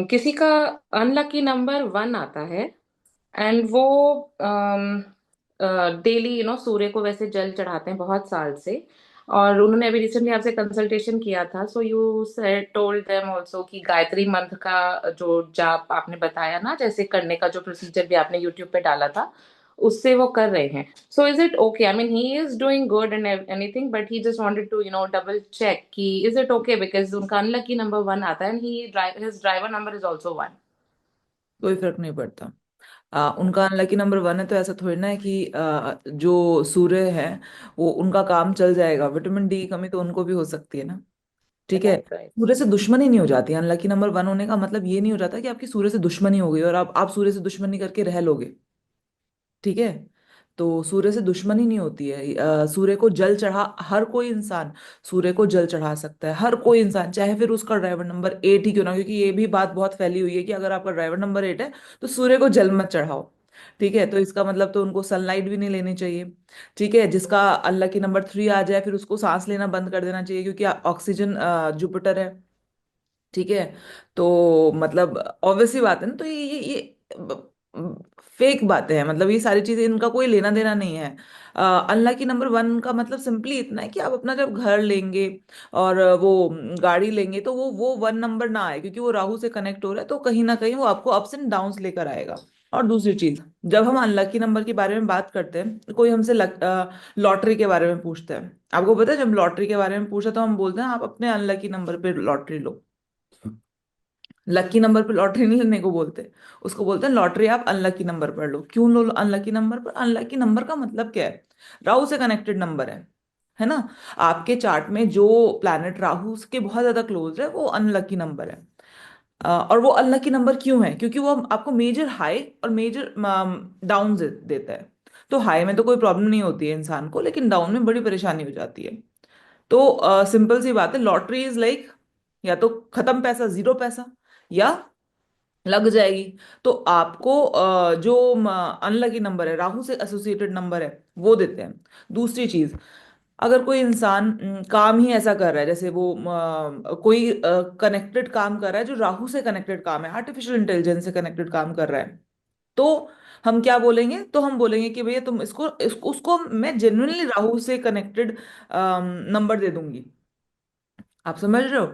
किसी का unlucky number 1 आता है। एंड वो डेली सूर्य को वैसे जल चढ़ाते हैं बहुत साल से। और उन्होंने अभी रिसेंटली आपसे कंसल्टेशन किया था, so you said told them also कि गायत्री मंत्र का जो जाप आपने बताया ना, जैसे करने का जो प्रोसीजर भी आपने यूट्यूब पे डाला था, उससे वो कर रहे हैं। So is it okay? I mean he is doing good and anything, but he just wanted to double check कि इज इट ओके, बिकॉज उनका अनलकी नंबर 1 आता है and his driver number is also 1। कोई फर्क नहीं पड़ता। उनका unlucky number 1 है तो ऐसा थोड़ी ना है कि जो सूर्य है वो उनका काम चल जाएगा। विटामिन डी की कमी तो उनको भी हो सकती है ना। ठीक है। Right, right. सूर्य से दुश्मनी नहीं हो जाती। अनलकी नंबर 1 होने का मतलब ये नहीं हो जाता कि आपकी सूर्य से दुश्मनी हो गई और आप सूर्य से दुश्मनी करके रह लोगे। ठीक है। तो सूर्य से दुश्मनी नहीं होती है। सूर्य को जल चढ़ा हर कोई इंसान सूर्य को जल चढ़ा सकता है। हर कोई इंसान, चाहे फिर उसका ड्राइवर नंबर 8 ही क्यों ना, क्योंकि ये भी बात बहुत फैली हुई है कि अगर आपका ड्राइवर नंबर 8 है तो सूर्य को जल मत चढ़ाओ। ठीक है। तो इसका मतलब तो उनको सनलाइट भी नहीं लेनी चाहिए। ठीक है। जिसका अल्लाह की नंबर 3 आ जाए फिर उसको सांस लेना बंद कर देना चाहिए, क्योंकि ऑक्सीजन जुपिटर है। ठीक है। तो मतलब ऑब्वियस सी बात है ना। तो ये फेक बातें हैं। मतलब ये सारी चीजें इनका कोई लेना देना नहीं है। अल्लाह की नंबर 1 का मतलब सिंपली इतना है कि आप अपना जब घर लेंगे और वो गाड़ी लेंगे तो वो 1 नंबर ना आए, क्योंकि वो राहु से कनेक्ट हो रहा है। तो कहीं ना कहीं वो आपको अप्स एंड डाउन्स लेकर आएगा। और दूसरी चीज, जब हम अनलकी नंबर के बारे में बात करते हैं, कोई हमसे लॉटरी के बारे में पूछता है। आपको पता है, जब लॉटरी के बारे में पूछा तो हम बोलते हैं आप अपने अनलकी नंबर पे लॉटरी लो। लकी नंबर पे लॉटरी नहीं लेने को बोलते। उसको बोलते हैं लॉटरी आप अनलकी नंबर पर लो। क्यों लो अनलकी नंबर पर? अनलकी नंबर का मतलब क्या है? राहु से कनेक्टेड नंबर है ना। आपके चार्ट में जो प्लैनेट राहु के बहुत ज्यादा क्लोज है वो अनलकी नंबर है। और वो अनलकी नंबर क्यों है? क्योंकि वो आपको मेजर हाई और मेजर डाउन देता है। तो हाई में तो कोई प्रॉब्लम नहीं होती है इंसान को, लेकिन डाउन में बड़ी परेशानी हो जाती है। तो सिंपल सी बात है, लॉटरी इज लाइक या तो खत्म पैसा, जीरो पैसा, या लग जाएगी। तो आपको जो अनलकी नंबर है, राहु से एसोसिएटेड नंबर है, वो देते हैं। दूसरी चीज, अगर कोई इंसान काम ही ऐसा कर रहा है, जैसे वो कोई कनेक्टेड काम कर रहा है जो राहु से कनेक्टेड काम है, आर्टिफिशियल इंटेलिजेंस से कनेक्टेड काम कर रहा है, तो हम क्या बोलेंगे? तो हम बोलेंगे कि भैया तुम इसको उसको मैं जेन्युइनली राहु से कनेक्टेड नंबर दे दूंगी। आप समझ रहे हो?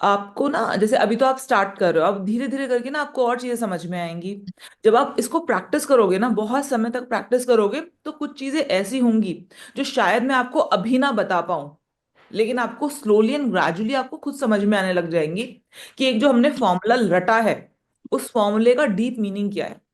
आपको ना, जैसे अभी तो आप स्टार्ट कर रहे हो, अब धीरे धीरे करके ना आपको और चीजें समझ में आएंगी। जब आप इसको प्रैक्टिस करोगे ना, बहुत समय तक प्रैक्टिस करोगे, तो कुछ चीजें ऐसी होंगी जो शायद मैं आपको अभी ना बता पाऊं, लेकिन आपको स्लोली एंड ग्रेजुअली आपको खुद समझ में आने लग जाएंगी कि एक जो हमने फॉर्मूला रटा है, उस फॉर्मूले का डीप मीनिंग क्या है।